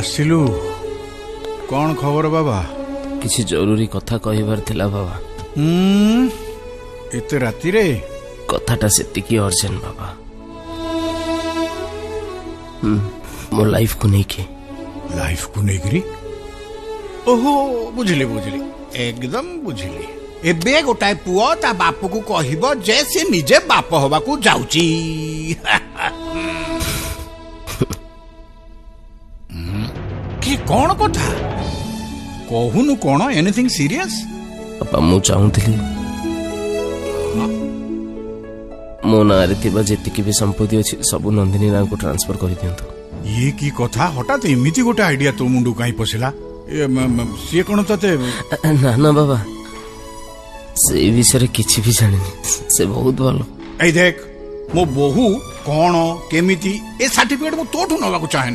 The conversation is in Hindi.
आसिलु कौन खबर बाबा? किसी जरूरी कथा कहबार थिला बाबा। एते राति रे कथाटा सेतिकी अर्जेंट बाबा। मो लाइफ को नहीं के लाइफ को नहीं करी। ओहो बुझिली बुझिली एकदम बुझिली। एबे गोटाए पुओ ता बापू को कहिबो जे से निजे बाप होबा को जाउची। कि कौन कथा कहूनु कौन? Anything serious? बाबा मु चाहूଥିଲି मो नारे थिबा जेतिकी भी संपत्ति अछि सब नंदिनी ना को ट्रांसफर कर दियंतु। ये की कथा हठात एमिति गोटे आइडिया तो मुंडू काई पसिला? सी कौन तते? ना ना बाबा से विषय किछि भी जानिनी। से बहुत भलो। ए देख मो बहु कौन केमिति ए सर्टिफिकेट मु तोठू नवा को चाहेनी।